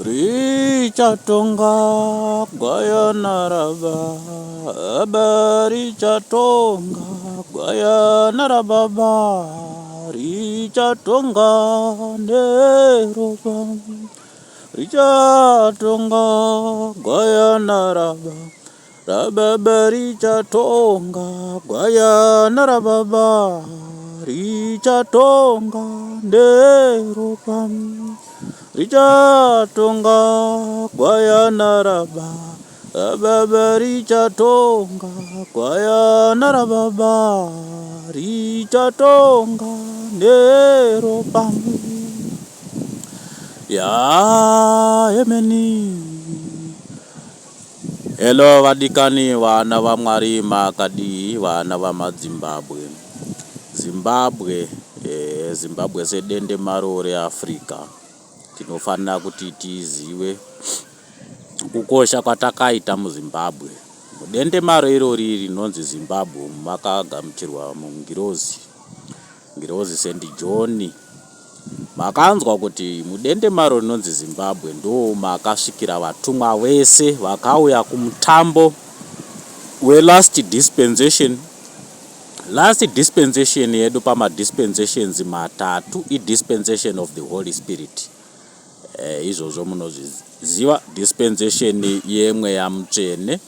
Richatonga Gwayanaraba Richatonga Gwayanarababa Richatonga Neroba Richatonga Gwayanaraba Rababa Richatonga Gwayanarababa Richatonga Neroba Richatonga Gwayanaraba Rababa Richatonga Gwayanarababa Richatonga Neroba Ya Yemeni. Hello vadikani vana va Mwari Makadi vana va maZimbabwe. Zimbabwe sedende maro reAfrica. Tinofanira kuti tizive kukosha kwatakaita muZimbabwe. Mudende maro irori rinonzi Zimbabwe makagamuchirwa mungirozi St. John. Makanzwa kuti mudende maro rinonzi Zimbabwe ndo makasvikira vatumwa vese vakauya kumutambo last dispensation yedu pamadispensations matatu dispensation of the Holy Spirit. Izvozvo munozviziva dispensation yemweya mutsvene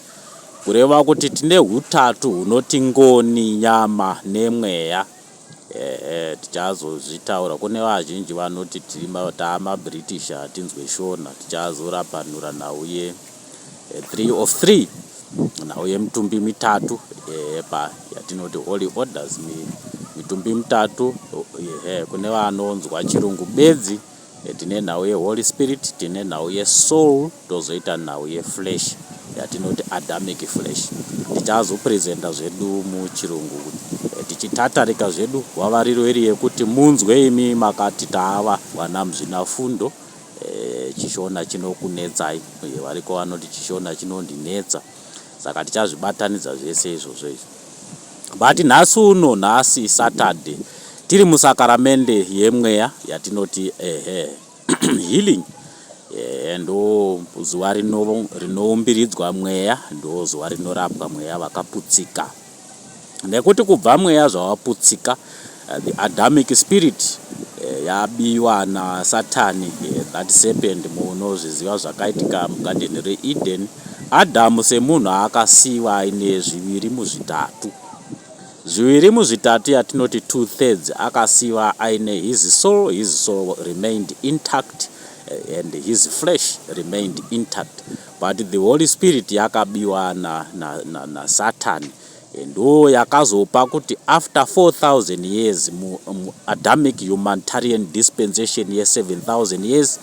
kureva kuti tine hutatu hunoti ngoni, nyama nemweya. Tichazozvitaura kune vazhinji vanoti tamaBritish hatinzwe shona. Tichazorapanura nauye 3 of 3 nauye mitumbi mitatu yatinoti holy orders, mitumbi mitatu. Kune vanonzwa chirungu bedzi tine nhau yeHoly Spirit, tine nhau yesoul, tozoita nhau yeflesh yatinoti Adamic flesh. Tichazopresenta zvedu muchirungu tichitatarika zvedu wavariro iri yekuti munzwe imi makati tava vana muzvinafundo. Chishona chinokunetsai, variko vanoti chishona chinondinetsa, saka tichazvibatanidza zvese izvozvo. But nhasi Saturday tiri musakaramende yemweya yatinoti healing. Ndo zuva rinoumbiridzwa mweya, ndo zuva rinorapwa mweya vakaputsika. Nekuti kubva mweya zvavaputsika, the Adamic spirit yabiwa naSatani, that serpent munozviziva zvakaitika mugarden reEden. Adamu semunhu akasiiwa aine zviviri muzvitatu yatinoti 2/3 akasiiwa aine his soul remained intact and his flesh remained intact, but the Holy Spirit yakabiwa naSatani. Ndo yakazopa kuti after 4,000 years Adamic humanitarian dispensation ye7,000 years,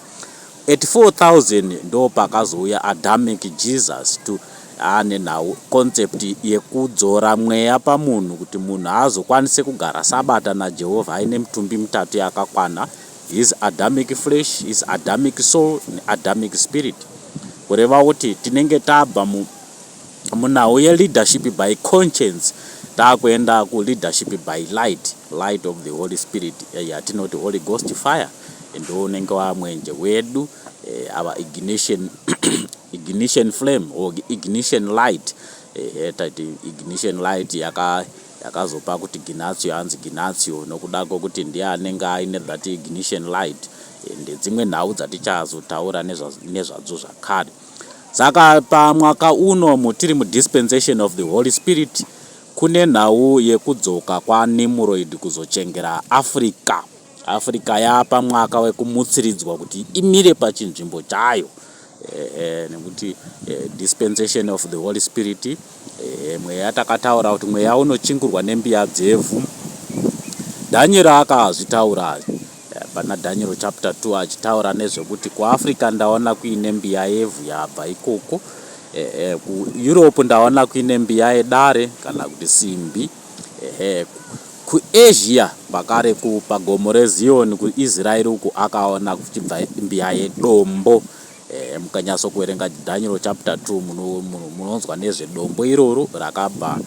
at 4,000 ndo pakazouya Adamic Jesus to ane now concept yekudzora mweya pamunhu kuti munhu azokwanise kugara sabata naJehovha aine mitumbi mitatu yakakwana, his Adamic flesh, his Adamic soul, Adamic spirit. Kureva kuti tinenge tabva munau leadership by conscience takuenda leadership by light of the Holy Spirit yatinoti Holy Ghost fire. Ndo unenge wamwenje wedu, our ignition flame or ignition light. Ignition light yakazopa kuti Ginatio hanzi Ginatio nokuda kwokuti ndiye anenge aine that ignition light. Ndedzimwe nhau dzatichazotaura nezvadzo zvakare. Saka pamwaka uno mutiri mudispensation of the Holy Spirit kune nhau yekudzoka kwaNimrod kuzochengera Africa yapa mwaka wekumutsiridzwa kuti imire pachinzvimbo chayo. Nekuti dispensation of the Holy Spirit, mweya takataura kuti mweya unochingurwa nembiya dzevhu. Daniel akazvitaura pana Daniel chapter 2 achitaura nezvekuti kuAfrica ndaona kuine mbiya yevhu yabva ikoko. kuEurope ndaona kuine mbiya yedare kana kuti simbi. kuAsia bakare pagomo reZion kuIsrael uku akaona kuchibva mbiya yedombo. Mukanyaso kuerenga Daniel chapter 2 munonzwa nezvedombo iroro rakabva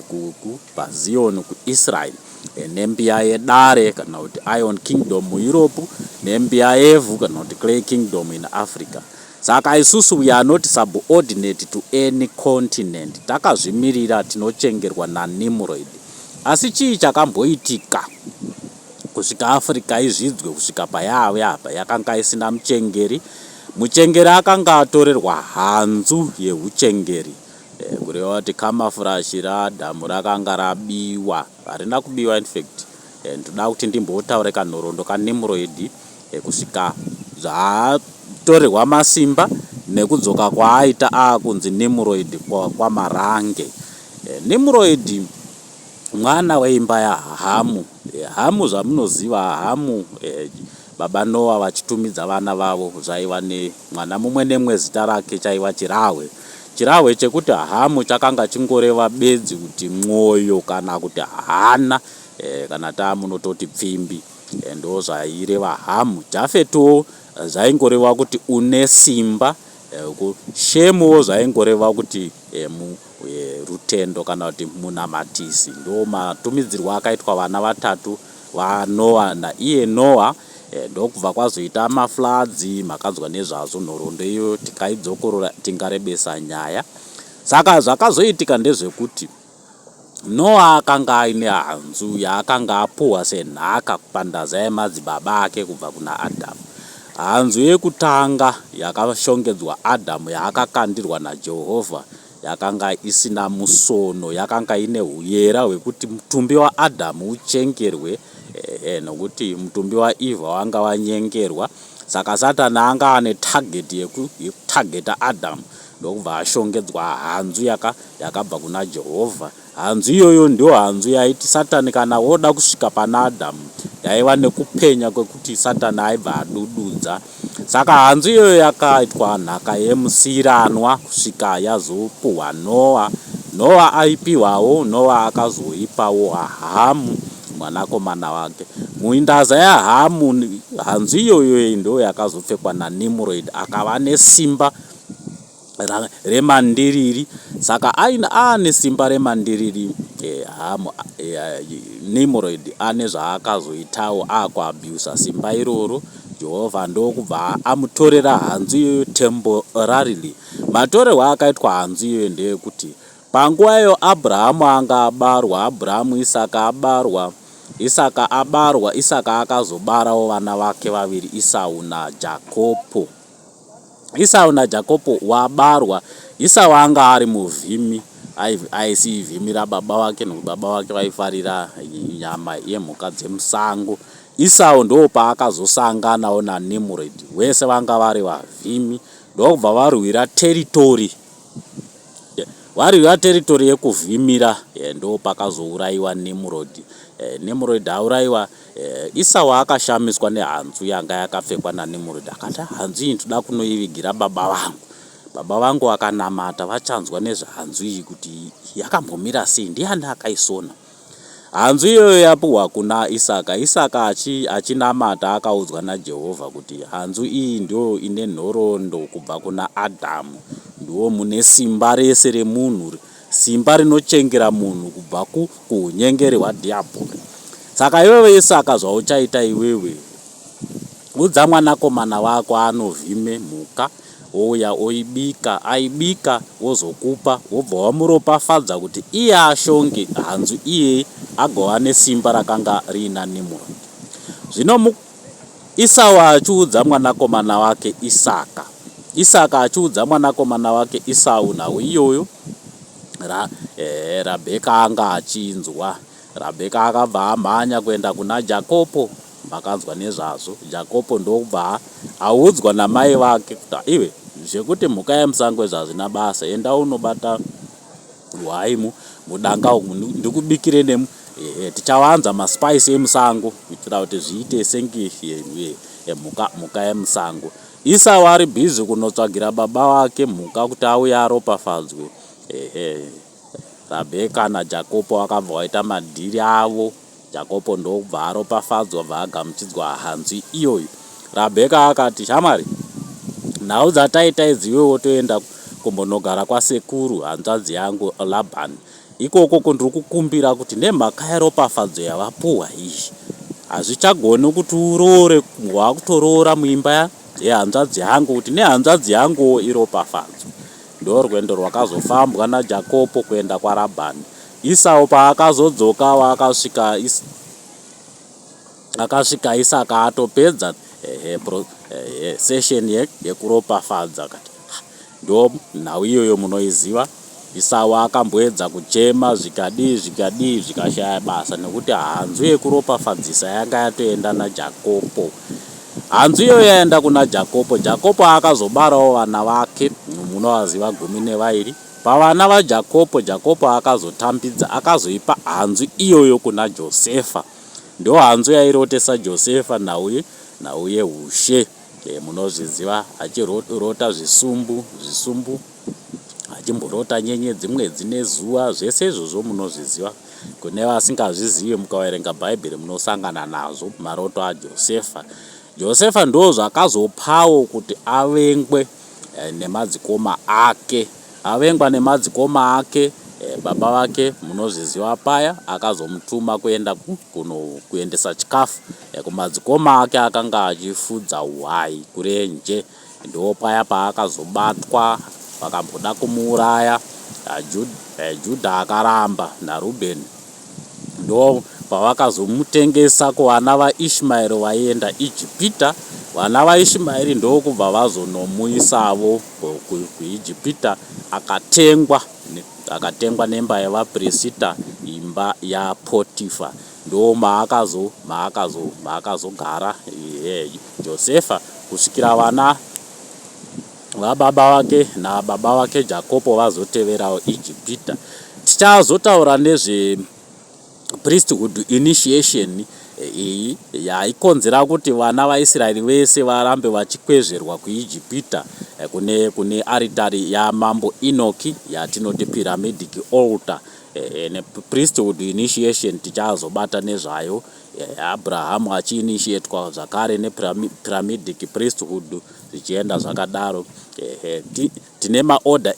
kuBazion kuIsrael, nembia yeDare kana kuti Iron Kingdom muEurope, nembia yeVu kana kuti Clay Kingdom in Africa. Saka isusu we are not subordinate to any continent. Takazvimirira tinochengerwa naNimrod. Asi chii chakamboitika kusvika Africa izvidzwe kusvika payave apa yakanga isina muchengeri. Muchengeri akanga atorerwa hanzu yehuchengeri, kureva kuti camouflage radhamu rakanga rabiwa, harina kubiwa in fact. Ndoda kuti ndimbotaure kanhoroondo kaNimrod kusvika zvatorerwa masimba nekudzoka kwaaita akunzi Nimrod kwamarange. Nimrod mwana weimba yaHamu. Hamu zvamunoziva, Hamu baba Noa vachitumidza vana vavo zvaiva nemwana mumwe nemwe zita rake chaiva Chirahwe. Chirahwe chekuti Hamu chakanga chingoreva bedzi kuti mwoyo kana kuti hana, kana tamunototi pfimbi, ndo zvaireva Hamu. Jafetiwo zvaingoreva kuti une simba, Shemuwo zvaingoreva kuti rutendo kana kuti munamatisi. Ndo matumidzirwo akaitwa vana vatatu vaNoa naiye Noa. Ndokubva kwazoita mafladzi, makanzwa nezvazvo. Nhoroondo iyo tikaidzokorora tingarebesa nyaya. Saka zvakazoitika ndezvekuti Noa akanga aine hanzu yaakanga apuwa senhaka kupandaza yemadzibaba ake kubva kuna Adhamu. Hanzu yekutanga yakashongedzwa Adhamu yaakakandirwa naJehovha yakanga isina musono, yakanga ine huyera hwekuti mutumbi waAdhamu uchengerwe, nokuti mutumbi waEvha wanga wanyengerwa. Saka Satani anga ane target yekutageta Adhamu, ndokubva ashongedzwa hanzu yakabva kuna Jehovha. Hanzu iyoyo ndio hanzu yaiti Satani kana woda kusvika pana Adhamu yaiva nekupenya kwekuti Satani aibva adududza. Saka hanzu iyoyo yakaitwa nhaka yemusiyiranwa kusvika yazopuhwa Noa. Noa aipiwawo, Noa akazoipawo Hamu mwanakomana wake. Muindaza yaHamu, hanzu iyoyo ndo yakazopfekwa naNimrod akava nesimba remandiriri. Saka ane simba remandiriri, Nimrod ane zvaakazoitawo akuabhusa simba iroro. Jehovha ndokubva amutorera hanzu iyoyo temporarily. Matorerwo akaitwa hanzu iyoyo ndeyekuti panguva iyo Abrahamu anga abarwa, Abrahamu Isaka akazobarawo vana vake vaviri, Esau naJakobo. Esau naJakobo wabarwa. Esau anga ari muvhimi, aisivhimira baba vake, nokuti baba vake vaifarira nyama yemhuka dzemusango. Esau ndo paakazosanganawo naNimrod, vese vanga vari vavhimi. Ndokubva varwira teritori yekuvhimira, ndo pakazouraiwa Nimrod. Nimrod auraiwa. Esau akashamiswa nehanzu yanga yakapfekwa naNimrod, akati hanzu iyi ndoda kunoivigira baba vangu vakanamata, vachanzwa nezvehanzu iyi kuti yakambomira sei, ndiani akaisona. Hanzu iyoyo yapuhwa kuna Isaka. Isaka achinamata akaudzwa naJehovha kuti hanzu iyi ndio ine nhoroondo kubva kuna Adhamu, ndiwo mune simba rese remunhu, simba rinochengera munhu kubva kuhunyengeri hwadhiabhori. Saka iwewe Isaka, zvauchaita iwewe, udza mwanakomana wako anovhime mhuka, ouya oibika, aibika wozokupa, wobva wamuropafadza kuti iye ashonge hanzu iye agova nesimba rakanga riina Nimrod. Zvino Esau achiudza mwanakomana wake Isaka achiudza mwanakomana wake Esau nhau iyoyo, Rabheka anga achinzwa. Rabheka akabva amhanya kuenda kuna Jakobo, makanzwa nezvazvo. Jakobo ndokubva audzwa namai vake kuti iwe zvekuti mhuka yemusango zvazvina basa, enda unobata hwaimu mudanga umu, ndikubikire tichawanza maspice emusango kuitira kuti zviite senge mhuka yemusango. Esau ari bhizi kunotsvagira baba wake mhuka kuti auye aropafadzwe. Rabheka naJakobo vakabva vaita madhiri avo. Jakobo ndokubva aropafadzwa, vaagamuchidzwa hanzu iyoyo. Rabheka akati, shamwari, nhau dzataita idziwewo toenda kumbonogara kwasekuru hanzvadzi yangu Labhani. ikoko ndiri kukumbira kuti nemhaka yeropafadzo yavapuhwa iyi hazvichagoni kuti uroore, wakutorora muimba yehanzvadzi yangu kuti nehanzvadzi yanguwo iropafadzo. Ndo rwendo rwakazofambwa naJakobo kuenda kwaRabhani. Isau paakazodzoka akasvika Isaka atopedza session yekuropafadza. Ndo nhau iyoyo munoiziva. Isau akamboedza kuchema zvikadii zvikashaya basa nekuti hanzu yekuropafadzisa yanga yatoenda naJakobo. Hanzu iyoyo yaenda kuna Jakobo. Jakobo akazobarawo vana vake munovaziva 12. Pavana vaJakobo, Jakobo akazotambidza akazoipa hanzu iyoyo kuna Josefa. Ndo hanzu yairotesa Josefa nhau yeushe. Munozviziva achirota zvisumbu achimborota nyenyedzi mwedzi nezuva, zvese izvozvo munozviziva. Kune vasingazvizivi mukaverenga Bhaibheri munosangana nazvo maroto aJosefa. Josefa ndo zvakazopawo kuti avengwe nemadzikoma ake. Avengwa nemadzikoma ake, baba vake munozviziva paya akazomutuma kuendesa chikafu kumadzikoma ake akanga achifudza uhai kurenje. Ndo paya paakazobatwa vakamboda kumuuraya. Judha akaramba naRubheni. Ndo pavakazomutengesa kuvana vaIshmaeri vaienda Ijipita. Vana vaIshmaeri ndo kubva vazonomuisavo kuIjipita. Akatengwa nemba yavaprista, imba yaPotifa. Ndo maakazogara Josefa kusvikira vana vababa vake nababa vake Jakobo vazoteverawo Ijipita. Tichazotaura nezve priesthood initiation iyi yaikonzera kuti vana vaIsraeri vese varambe vachikwezverwa kuIjipita kune aritari yamambo Enoki yatinoti pyramidic altar. Priesthood initiation tichazobata nezvayo. Abrahamu achiinitiatwa zvakare nepyramidic priesthood zvichienda zvakadaro. Tine maorder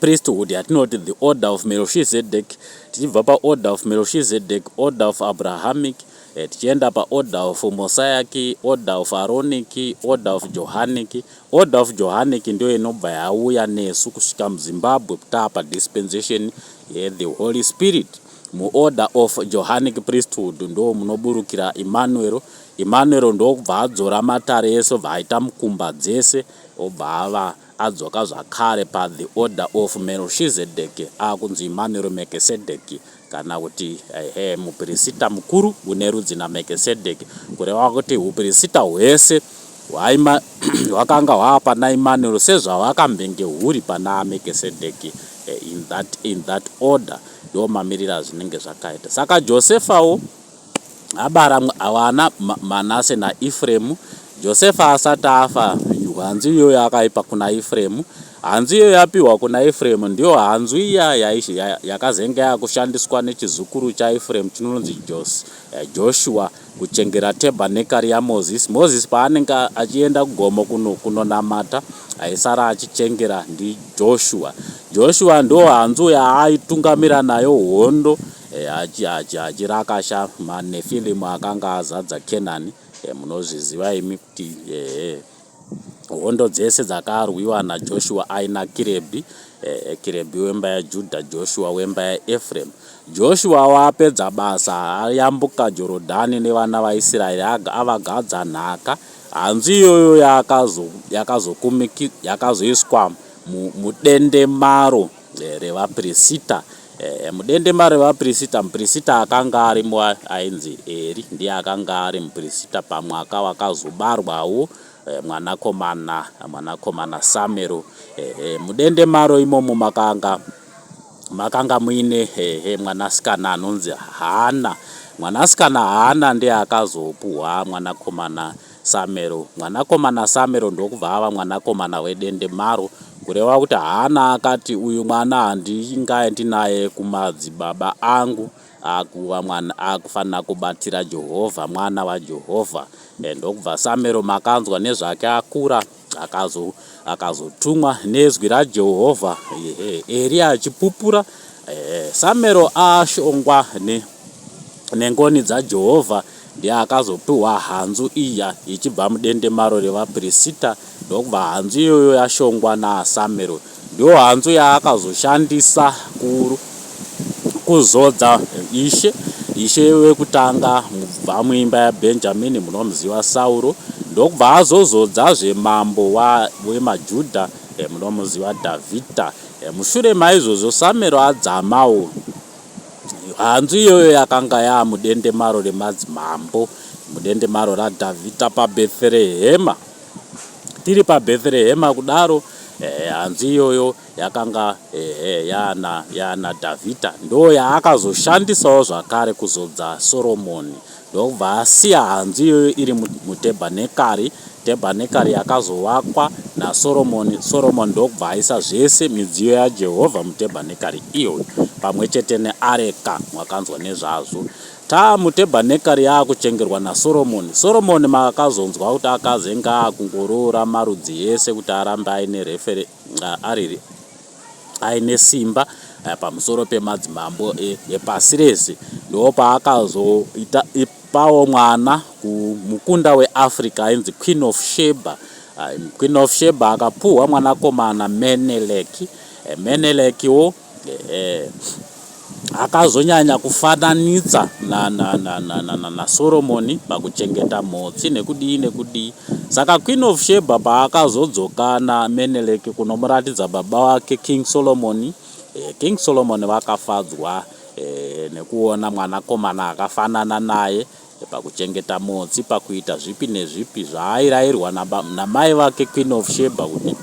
priesthood yatinoti the order of Melchizedek. Tichibva paorder of Melchizedek, order of Abrahamic, tichienda paorder of Mosaic, order of Aaronic, order of Johanic. Order of Johanic ndio inobva yauya nesu kusvika muZimbabwe kutapa dispensation the Holy Spirit. Muorder of Johanic priesthood ndo munoburukira Emmanuel ndo kubva adzora matare ese vaita mukumba dzese obva adzoka zvakare pa the order of Melchizedek akunzi Emmanuel Melchizedek kana kuti muprista mukuru une rudzi naMelchizedek, kureva kuti uprista hwese hwakanga hwava pana Emmanuel sezvahwakambenge huri pana Melchizedek. In that order ndo mamirira zvinenge zvakaita. Saka Josefawo abara vana Manase naEfremu. Josefa asati afa, hanzu iyo yakaipa kuna Efremu. Hanzu iyo yapiwa kuna Efremu ndio hanzu iya yakazenge yakushandiswa nechizukuru chaEfremu chinonzi Joshua kuchengera tabernacle yaMoses. Moses paanenge achienda kugomo kunonamata aisara achichengera ndi Joshua ndo hanzu yaaitungamira nayo hondo achirakasha maNefilimu akanga azadza Kenani. Munozviziva imi kuti hondo dzese dzakarwiwa naJoshua aina Kirebi wemba yaJudha, Joshua wemba yaEfremu. Joshua wapedza basa ayambuka Jorodhani nevana vaIsraeri avagadza nhaka. Hanzu iyoyo yakazoiswa mudendemaro revaprista. Mudendemaro revaprista, muprista akanga arimo ainzi Eri ndiye akanga ari muprista pamwaka wakazobarwawo mwanakomana Samuel. Mudendemaro imomo makanga muine mwanasikana anonzi Hana. Mwanasikana Hana ndiye akazopuhwa mwanakomana Samuel. Mwanakomana Samuel ndokubva ava mwanakomana wedendemaro, kureva kuti Hana akati uyu mwana handingaendi naye kumadzibaba angu, akuva mwana akufanira kubatira Jehovha, mwana waJehovha. Ndokubva Samuel makanzwa nezvake akura akazotumwa nezwi raJehovha, Eria achipupura, Samuel ashongwa nengoni dzaJehovha, ndiye akazopiwa hanzu iya ichibva mudendemaro revaprista. Ndokubva hanzu iyoyo yashongwa naSamuel, ndiyo hanzu yaakazoshandisa kuzodza ishe wekutanga mubva muimba yaBhenjamini munomuziva Sauro. Ndokubva azozodzazve mambo wemaJudha munomuziva Dhavhidha. Mushure maizvozvo Samuel adzamawo, hanzu iyoyo yakanga yamudendemaro remadzimambo, mudendemaro raDhavhidha paBheterehema. Tiri paBheterehema kudaro, hanzu iyoyo yakanga yana Dhavhidha, ndo yaakazoshandisawo zvakare kuzodza Soromoni. Ndokubva asiya hanzu iyoyo iri muTebhanekari. Tebhanekari yakazovakwa naSoromoni. Soromoni ndokubva aisa zvese midziyo yaJehovha muTebhanekari iyoyo, pamwe chete neareka, mwakanzwa nezvazvo. MuTebhanekari yaakuchengerwa naSoromoni. Soromoni makazonzwa kuti akazenga akungoroora marudzi ese kuti arambe aine simba pamusoro pemadzimambo epasi rese. Ndo paakazoipawo mwana kumukunda weAfrica ainzi Queen of Sheba. Queen of Sheba akapuhwa mwanakomana Meneleki. Menelekiwo akazonyanya kufananidza naSoromoni pakuchengeta mhotsi nekudii. Saka Queen of Sheba paakazodzoka naMeneleki kunomuratidza baba wake King Solomon, King Solomon vakafadzwa nekuona mwanakomana akafanana naye pakuchengeta mhotsi, pakuita zvipi nezvipi zvaairayirwa namai vake Queen of Sheba kuti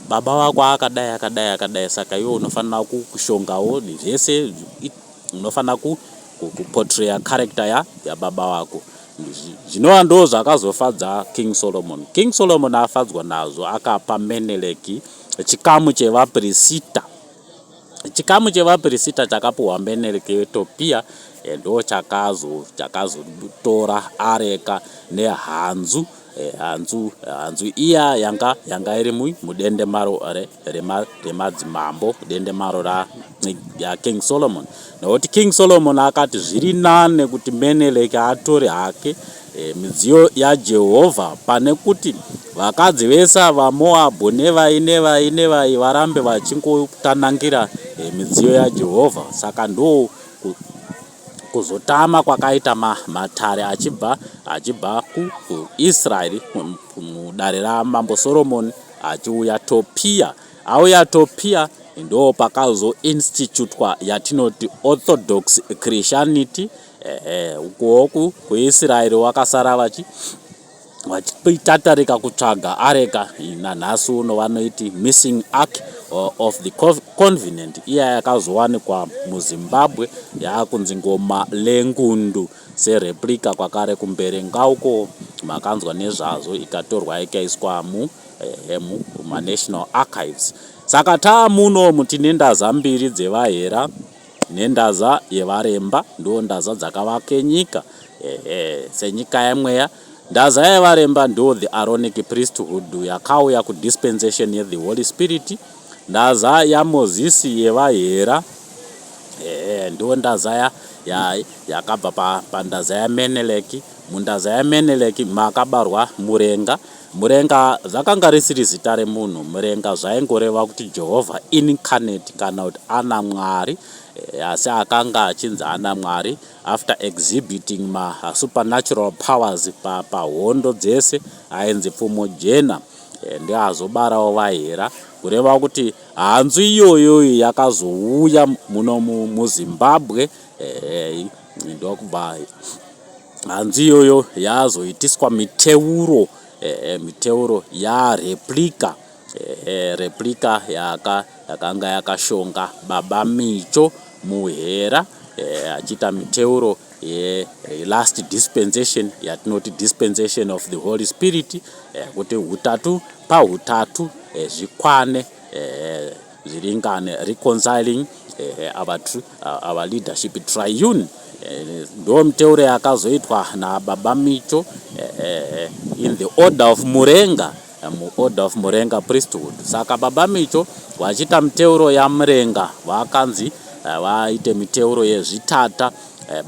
baba wako akadai, saka iwe unofanira kushongawo zvese, unofanira kuportreya character yababa wako. Zvinova ndo zvakazofadza King Solomon. King Solomon afadzwa nazvo, akapa Meneleki chikamu chevaprista. Chikamu chevaprista chakapuhwa Meneleki weEthiopia, ndo chakazotora areka nehanzu. Hanzu iya yanga iri mudendemaro remadzimambo, dendemaro ya King Solomon. Nokuti King Solomon akati zviri nane kuti Meneleki atore hake midziyo yaJehovha pane kuti vakadzi vese vaMoabhu nevai varambe vachingotanangira midziyo yaJehovha. Saka ndo kuzotama kwakaita matare achibva kuIsraeri mudare ramambo Solomon achiuya Topia. Auya Topia ndo pakazoinstitutwa yatinoti Orthodox Christianity. Ukoku kuIsraeri wakasara vachitatarika kutsvaga areka. Nanhasi uno vanoiti missing ark of the covenant, iya yakazowanikwa muZimbabwe, yakunzi Ngoma lengundu sereplica kwakare kuMberenga uko, makanzwa nezvazvo, ikatorwa ikaiswa munational archives. Saka taamuno tine ndaza mbiri dzevahera nendaza yevaremba, ndo ndaza dzakavake nyika senyika yemweya. Ndaza yevaremba ndo the Aaronic priesthood yakauya kudispensation yeThe Holy Spirit. Ndaza yaMozisi yevahera ndo ndaza yakabva pandaza yaMeneleki. Mundaza yaMeneleki makabarwa murenga zvakanga risiri zita remunhu. Murenga zvaingoreva kuti Jehovha incarnate, kana kuti ana Mwari, asi akanga achinzi ana Mwari after exhibiting supernatural powers pahondo dzese. Ainzi Pfumo Jena, ndiye azobarawo vahera, kureva kuti hanzu iyoyo yakazouya muno muZimbabwe. Ndokubva hanzu iyoyo yazoitiswa miteuro yareplica. Replica yakanga yakashonga baba Micho muhera, achita miteuro last dispensation yatinoti dispensation of the Holy Spirit, kuti hutatu pahutatu zvikwane. zviringane, reconciling our leadership triune. Ndo muteuro yakazoitwa naBaba Micho in the order of Murenga, order of Murenga priesthood. Saka Baba Micho wachita muteuro yaMurenga vakanzi vaite miteuro yezvitata.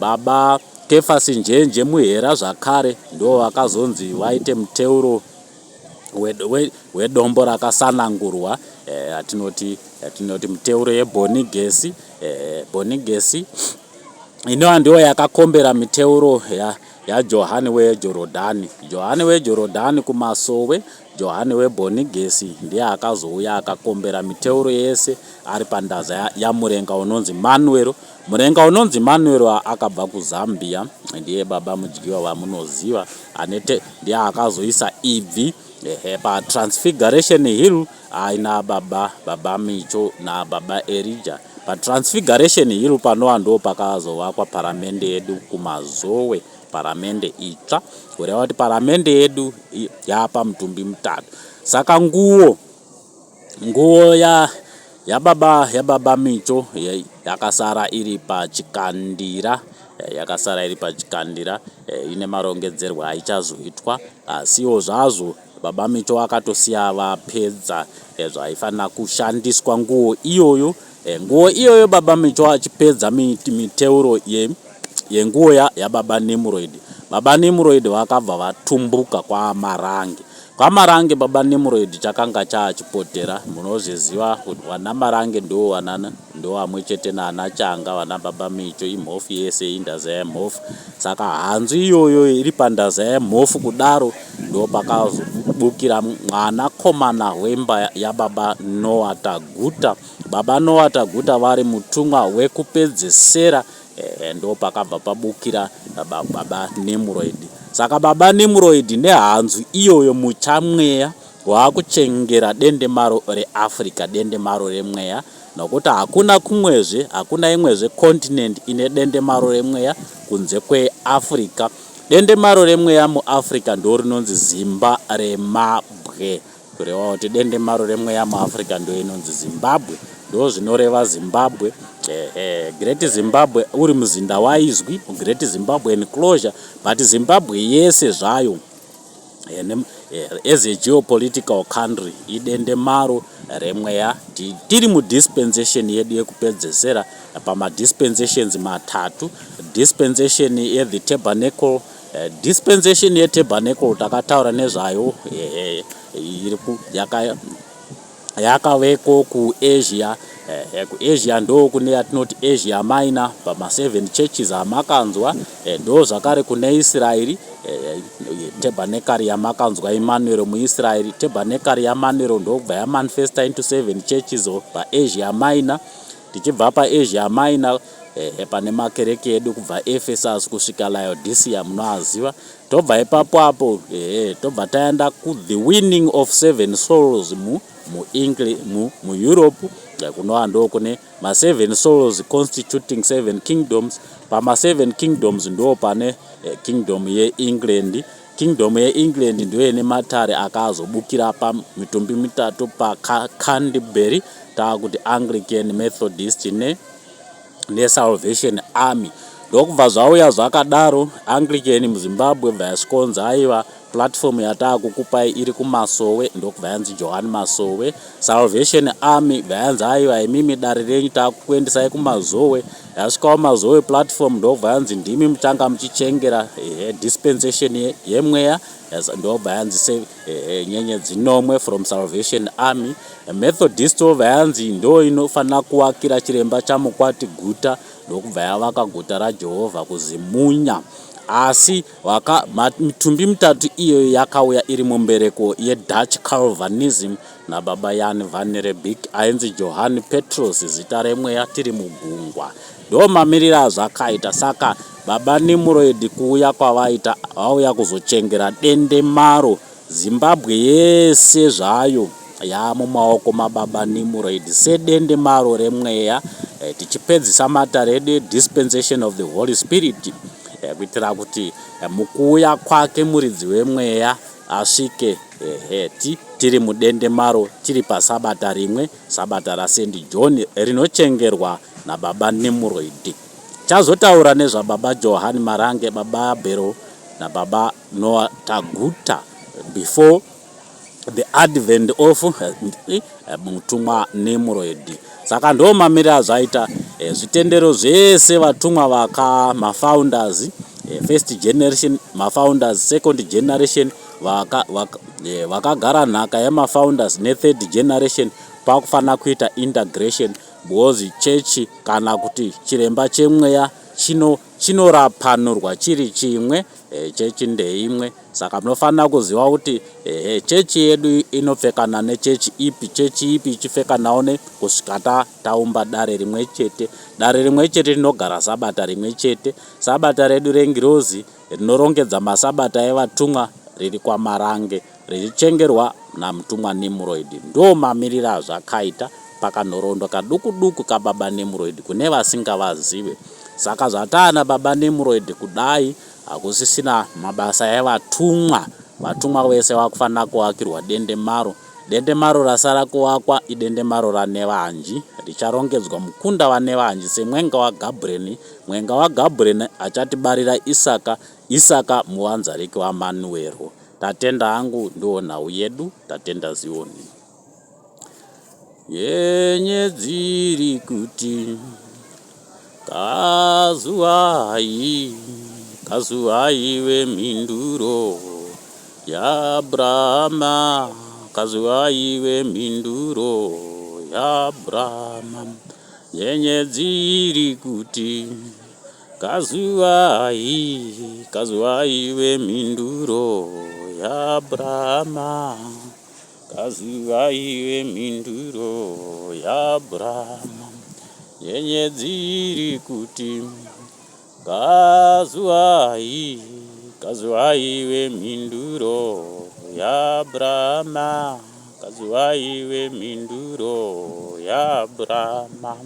Baba Kefasi Njenje Muhera zvakare ndo vakazonzi vaite muteuro wedombo rakasanangurwa, atinoti muteuro yeBonigesi. Bonigesi ino ndio yakakombera miteuro yaJohani weJorodhani. Johani weJorodhani kumasowe, Johani weBonigesi ndiye akazouya akakombera miteuro yese ari pandaza yamurenga unonzi Manuel. Murenga unonzi Manuel akabva kuZambia, ndiye baba mudyiwa vamunoziva, ndiye akazoisa ibvi paTransfiguration Hill aina baba Micho naBaba Elijah. PaTransfiguration Hill panowa ndo pakazovakwa paramende yedu kumazowe, paramende itsva, kureva kuti paramende yedu yapamutumbi mutatu. Saka nguo yababa Micho yakasara iri pachikandira, ine marongedzerwo aichazoitwa, asiwo zvazvo Baba Micho akatosiya vapedza zvaifanira kushandiswa nguo iyoyo. Nguo iyoyo Baba Micho achipedza miteuro yenguo yaBaba Nimrod. Baba Nimrod vakabva vatumbuka kwaMarange. Baba Nimrod chakanga chachipotera, munozviziva kuti wana Marange ndo amwe chete naana Changa, wana Baba Micho imhofu yese indaza yemhofu. Saka hanzu iyoyo iri pandaza yemhofu kudaro ndo pakazobukira mwana komana wemba yaBaba Noah Taguta. Baba Noah Taguta vari mutumwa wekupedzesera, ndo pakabva pabukira Baba Nimrod. Saka Baba Nimrod nehanzu iyoyo muchamweya waakuchengera dendemaro reAfrica, dendemaro remweya, nokuti hakuna imwezve continent ine dendemaro remweya kunze kweAfrica. Dendemaro remweya muAfrica ndo rinonzi Zimba remabwe, kureva kuti dendemaro remweya muAfrica ndo inonzi Zimbabwe, ndo zvinoreva Zimbabwe. Great Zimbabwe uri muzinda waizwi, Great Zimbabwe enclosure, but Zimbabwe yese zvayo as a geopolitical country idendemaro remweya. Tiri mudispensation yedu yekupedzesera pamadispensations matatu. Dispensation yeThe Tabernacle, dispensation yeTabernacle takataura nezvayo, yakaveko kuAsia. kuAsia ndo kune yatinoti Asia Minor, pama7 churches amakanzwa, ndo zvakare kune Israeri, tabernacle yamakanzwa Emmanuel muIsraeri. Tabernacle yaManuel ndo kubva yamanifesta into 7 churches paAsia Minor. Tichibva paAsia Minor pane makereke edu kubva Ephesus kusvika Laodicea munoaziva. Tobva ipapo tobva taenda ku the winning of 7 souls mu Europe, kunova ndo kune ma7 souls constituting 7 kingdoms. Pama7 kingdoms ndo pane kingdom yeEngland. Kingdom yeEngland ndo ine matare akazobukira pa mitumbi mitatu pa Canterbury, takuti Anglican, Methodist neSalvation Army. Ndokubva zvauya zvakadaro, Anglican muZimbabwe vasconza aiva platform yatakukupai iri kumasowe, ndokubva yanzi Johani Masowe. Salvation Army vayanzi aiva imimi dare renyu takukuendesai kumazowe, yasvikawo mazowe platform ndokubva yanzi ndimi muchanga muchichengera dispensation yemweya, ndokubva yanzi nyenyedzi nomwe from Salvation Army. Methodist vayanzi ndo inofanira kuwakira chiremba chamukwati guta, ndokubva yavaka guta raJehovha kuzimunya. Asi mitumbi mitatu iyo yakauya iri mumbereko yeDutch Calvinism naBaba Jan van Riebeeck, ainzi Johann Petrus zita remweya, tiri mugungwa. Ndo mamiriro azvakaita. Saka Baba Nimrod kuuya kwavaita, vauya kuzochengera dendemaro. Zimbabwe yese zvayo yamumaoko maBaba Nimrod sedendemaro remweya, tichipedzisa matare edu dispensation of the Holy Spirit, kuitira kuti mukuuya kwake muridzi wemweya asvike tiri mudende maro, tiri pasabata rimwe, sabata raSt John rinochengerwa nababa Nimrod. Chazotaura nezvababa Johani Marange, baba Bhero nababa Noah Taguta before the advent of mutumwa Nimrod. Saka ndo mamiriro zvaita zvitendero zvese vatumwa vaka mafounders, first generation mafounders, second generation vakagara nhaka yemafounders ne-third generation pakufana kuita integration, because chechi kana kuti chiremba chemweya chinorapanurwa chiri chimwe, chechi ndeimwe. Saka munofanira kuziva kuti chechi yedu inopfekana nechechi ipi, chechi ipi ichipfekanawo kusvika taumba dare rimwe chete. Dare rimwe chete rinogara sabata rimwe chete. Sabata redu rengirozi rinorongedza masabata evatumwa riri kwaMarange, richichengerwa namutumwa Nimrod. Ndo mamiriro azvakaita pakanhoroondo duku duku kababa Nimrod kune vasingavazive. Saka zvatana baba Nimrod kudai hakusisina mabasa evatumwa. Vatumwa vese vakufanira kuvakirwa dende maro. Dende maro rasara kuvakwa idende maro raNevanji, richarongedzwa mukunda waNevanji semwenga waGabriel. Mwenga waGabriel achatibarira Isaka muwanzariki waManuero. Tatenda hangu ndo nhau yedu, tatenda Zioni. Yenyedziri kuti kazuwai wemhinduro yaAbrahama, kazuwai wemhinduro yaAbrahama. Yenyedziri kuti kazuwai wemhinduro yaAbrahama, kazuwai wemhinduro yaAbrahama. Yenyedziri kuti kazuwai wemhinduro yaAbrahama, kazuwai wemhinduro yaAbrahama.